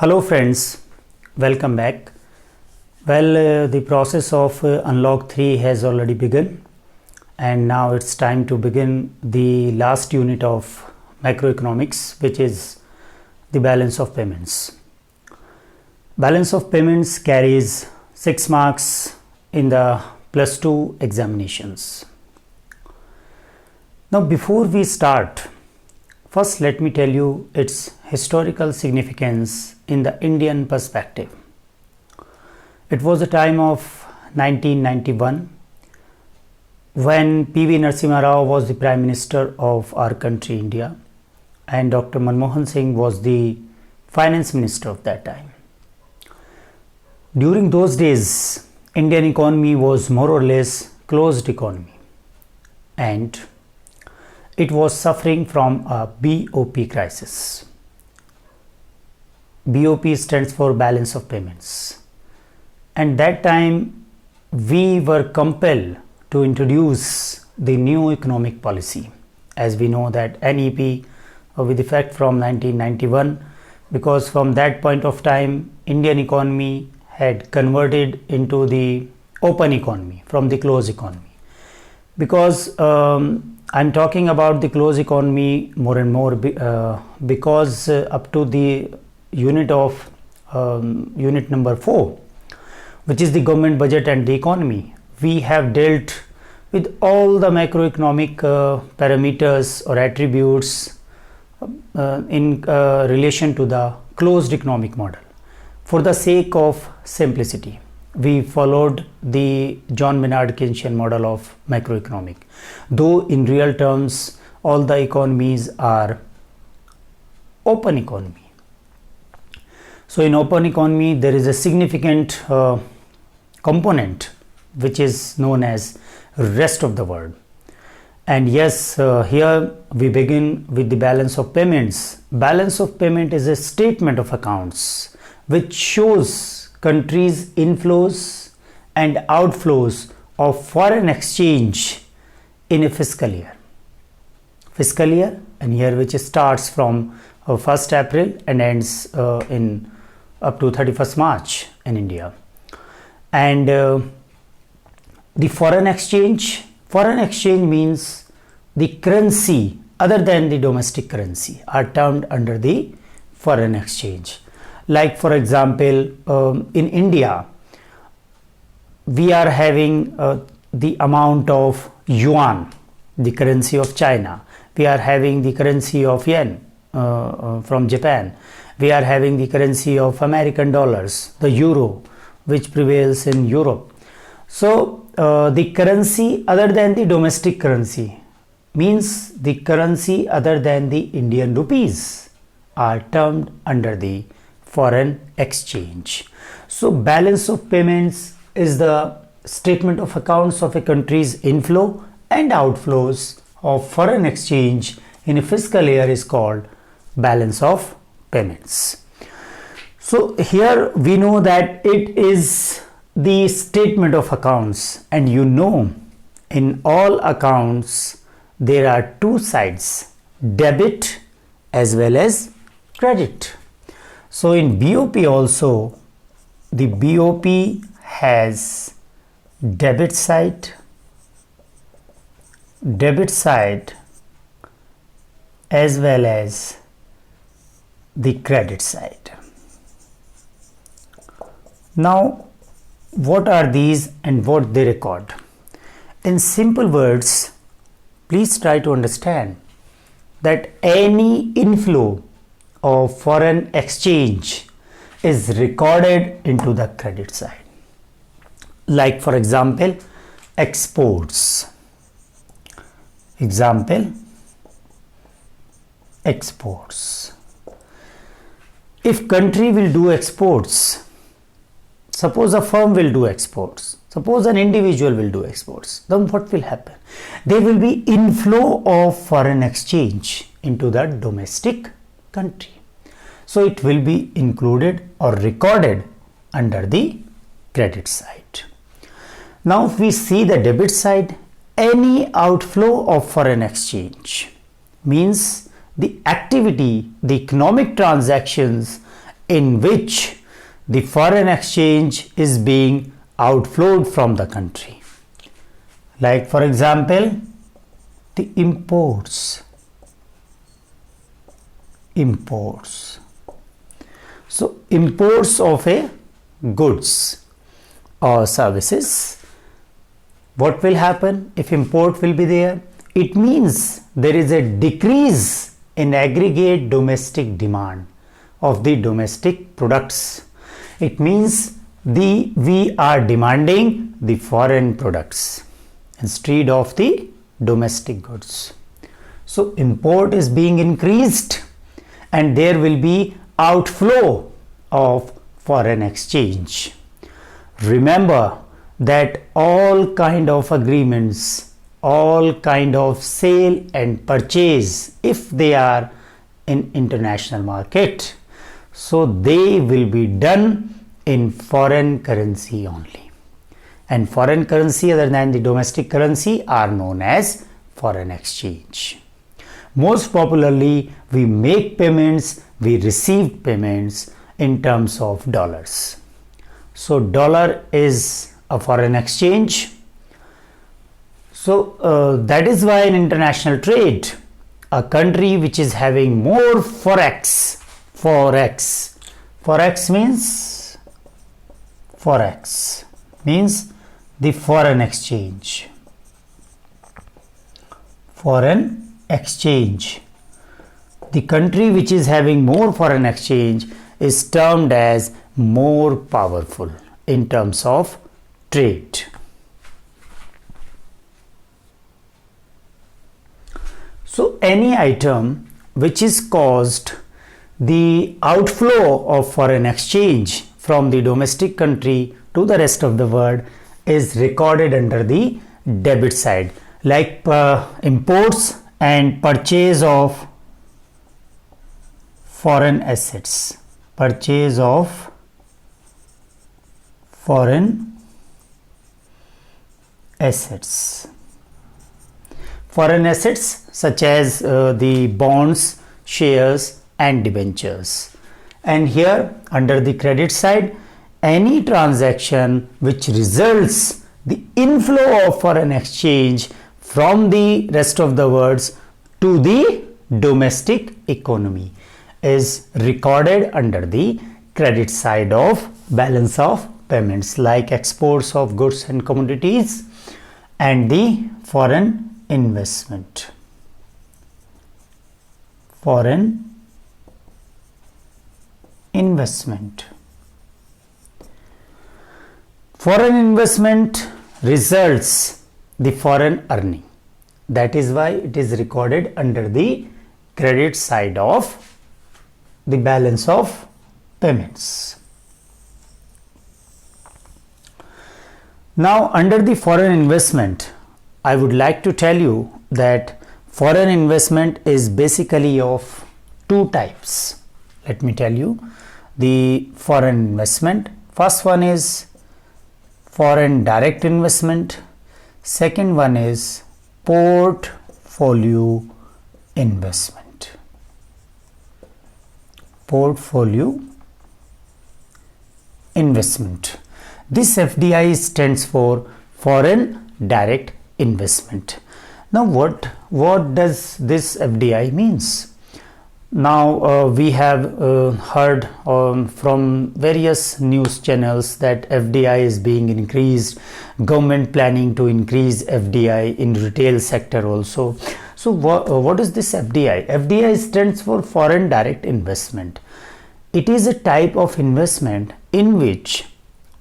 Hello friends, welcome back. The process of Unlock 3 has already begun, and now it's time to begin the last unit of macroeconomics, which is the balance of payments. Balance of payments carries 6 marks in the plus 2 examinations. Now before we start, first let me tell you its historical significance in the Indian perspective. It was the time of 1991 when P.V. Narasimha Rao was the Prime Minister of our country, India, and Dr. Manmohan Singh was the Finance Minister of that time. During those days, Indian economy was more or less closed economy, and it was suffering from a BOP crisis. BOP stands for balance of payments. And that time we were compelled to introduce the new economic policy. As we know that NEP with effect from 1991, because from that point of time Indian economy had converted into the open economy from the closed economy. Because I'm talking about the closed economy more and more because up to the unit number 4, which is the government budget and the economy, we have dealt with all the macroeconomic parameters or attributes in relation to the closed economic model. For the sake of simplicity, we followed the John Maynard Keynesian model of macroeconomic, though in real terms all the economies are open economy. So in open economy there is a significant component which is known as rest of the world. And yes, here we begin with the balance of payments. Balance of payment is a statement of accounts which shows countries' inflows and outflows of foreign exchange in a fiscal year. Fiscal year, and year which starts from 1st April and ends in up to 31st March in India. And the foreign exchange means the currency other than the domestic currency are termed under the foreign exchange. Like for example, in India, we are having the amount of yuan, the currency of China. We are having the currency of yen from Japan. We are having the currency of American dollars, the euro, which prevails in Europe. So the currency other than the domestic currency means the currency other than the Indian rupees are termed under the foreign exchange. So balance of payments is the statement of accounts of a country's inflow and outflows of foreign exchange in a fiscal year is called balance of payments. So here we know that it is the statement of accounts, and you know in all accounts there are two sides, debit as well as credit. So in BOP also, the BOP has debit side as well as the credit side. Now what are these and what they record? In simple words, please try to understand that any inflow of foreign exchange is recorded into the credit side. Like for example, exports. Exports. If country will do exports, suppose a firm will do exports, suppose an individual will do exports, then what will happen? There will be inflow of foreign exchange into the domestic country. So it will be included or recorded under the credit side. Now if we see the debit side, any outflow of foreign exchange means the activity, the economic transactions in which the foreign exchange is being outflowed from the country. Like for example, the imports. So imports of a goods or services. What will happen if import will be there? It means there is a decrease in aggregate domestic demand of the domestic products. It means we are demanding the foreign products instead of the domestic goods. So import is being increased and there will be outflow of foreign exchange. Remember that all kind of agreements, all kind of sale and purchase, if they are in international market, so they will be done in foreign currency only. And foreign currency other than the domestic currency are known as foreign exchange. Most popularly, we make payments, we receive payments in terms of dollars. So dollar is a foreign exchange. So that is why in international trade, a country which is having more forex means the foreign exchange. The country which is having more foreign exchange is termed as more powerful in terms of trade. So any item which is caused the outflow of foreign exchange from the domestic country to the rest of the world is recorded under the debit side, like imports and purchase of foreign assets. Purchase of foreign assets. Foreign assets such as the bonds, shares and debentures. And here under the credit side, any transaction which results the inflow of foreign exchange from the rest of the world to the domestic economy is recorded under the credit side of balance of payments, like exports of goods and commodities and the foreign investment. Foreign investment. Foreign investment results the foreign earning. That is why it is recorded under the credit side of the balance of payments. Now under the foreign investment, I would like to tell you that foreign investment is basically of two types. Let me tell you the foreign investment. First one is foreign direct investment. Second one is portfolio investment. Portfolio investment. This FDI stands for foreign direct investment. Now what does this FDI means? Now we have heard from various news channels that FDI is being increased, government planning to increase FDI in retail sector also. So what is this FDI? FDI stands for foreign direct investment. It is a type of investment in which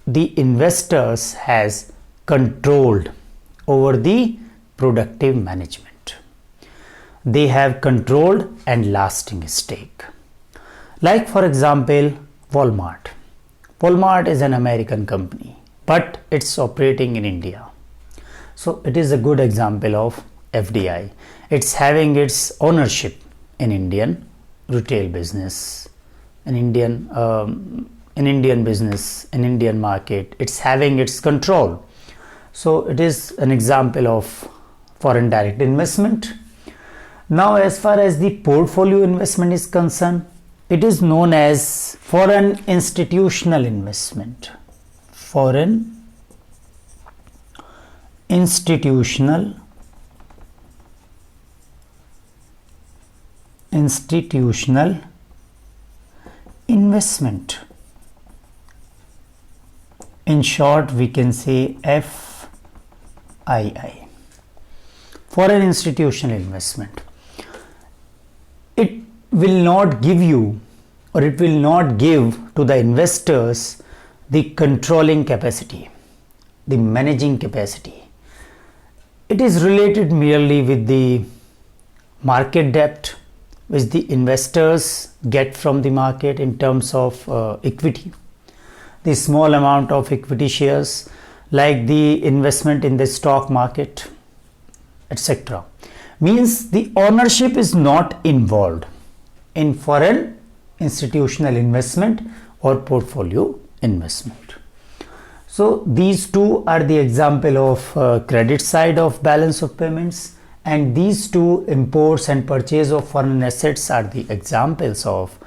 the investors has controlled over the productive management. They have controlled and lasting stake. Like for example, Walmart. Walmart is an American company, but it's operating in India. So it is a good example of FDI. It's having its ownership in Indian retail business, in Indian business, in Indian market. It's having its control. So it is an example of foreign direct investment. Now as far as the portfolio investment is concerned, it is known as foreign institutional investment. Foreign institutional investment. In short, we can say FII, foreign institutional investment. It will not give you, or it will not give to the investors the controlling capacity, the managing capacity. It is related merely with the market depth which the investors get from the market in terms of equity, the small amount of equity shares, like the investment in the stock market, etc. Means the ownership is not involved in foreign institutional investment or portfolio investment. So these two are the example of credit side of balance of payments, and these two, imports and purchase of foreign assets, are the examples of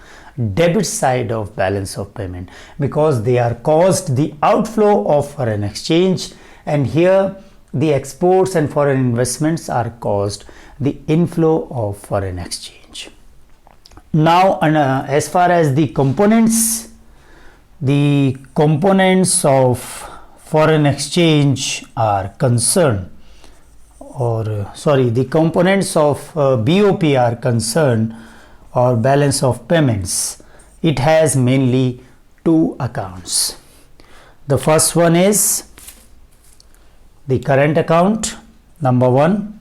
debit side of balance of payment, because they are caused the outflow of foreign exchange, and here the exports and foreign investments are caused the inflow of foreign exchange. Now, as far as the components of foreign exchange are concerned, the components of BOP are concerned, or balance of payments, it has mainly two accounts. The first one is the current account, number one,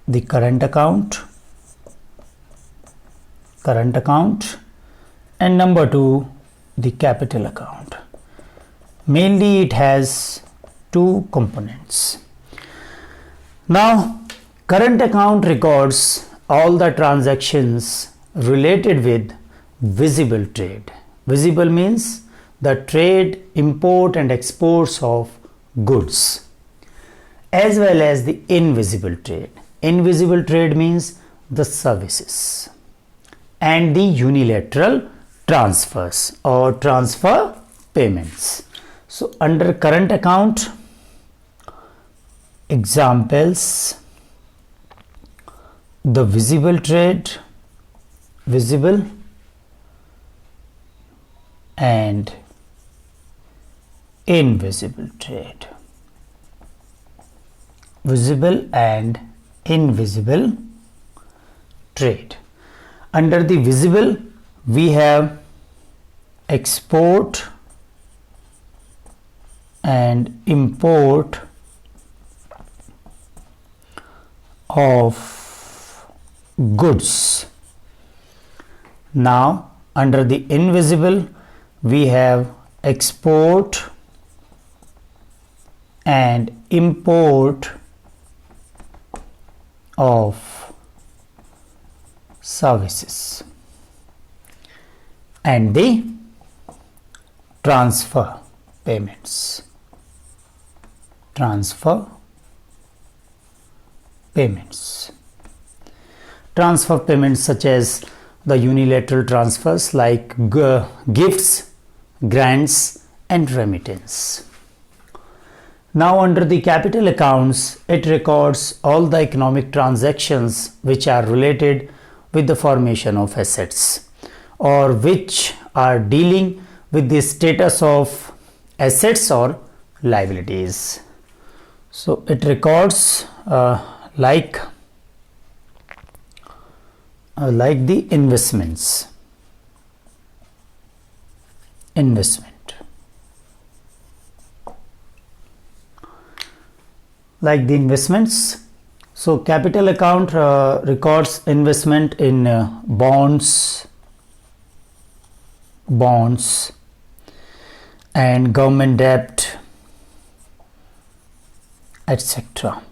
the current account, and number two, the capital account. Mainly it has two components. Now, current account records all the transactions related with visible trade. Visible means the trade, import and exports of goods, as well as the invisible trade. Invisible trade means the services, and the unilateral transfers or transfer payments. So under current account, examples: the visible trade, visible and invisible trade, visible and invisible trade. Under the visible, we have export and import of goods. Now, under the invisible, we have export and import of services, and the transfer payments. Transfer payments such as the unilateral transfers like gifts, grants and remittance. Now under the capital accounts, it records all the economic transactions which are related with the formation of assets, or which are dealing with the status of assets or liabilities. So it records like the investment, like the investments. So capital account records investment in bonds and government debt, etc.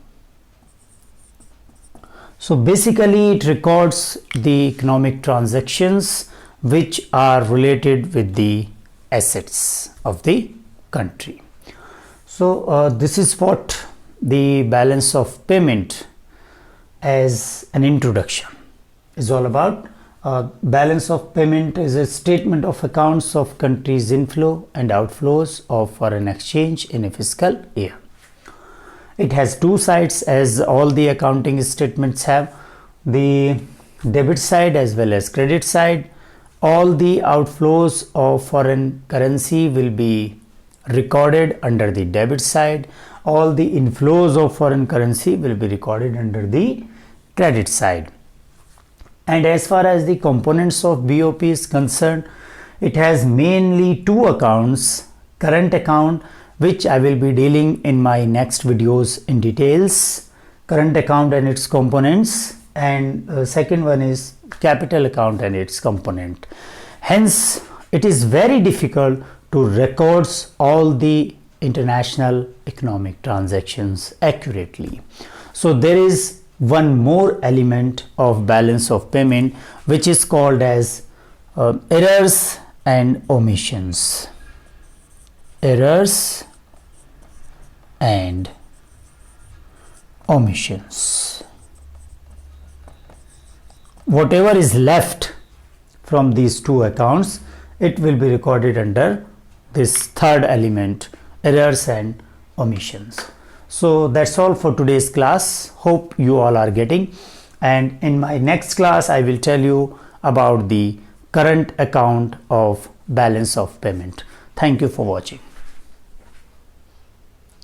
So basically it records the economic transactions which are related with the assets of the country. So this is what the balance of payment as an introduction is all about. Balance of payment is a statement of accounts of countries' inflow and outflows of foreign exchange in a fiscal year. It has two sides, as all the accounting statements have, the debit side as well as credit side. All the outflows of foreign currency will be recorded under the debit side. All the inflows of foreign currency will be recorded under the credit side. And as far as the components of BOP is concerned, it has mainly two accounts: current account, which I will be dealing in my next videos in details, current account and its components, and second one is capital account and its component. Hence, it is very difficult to record all the international economic transactions accurately. So there is one more element of balance of payment, which is called as errors and omissions. Errors and omissions. Whatever is left from these two accounts, it will be recorded under this third element, errors and omissions. So that's all for today's class. Hope you all are getting, and in my next class I will tell you about the current account of balance of payment. Thank you for watching.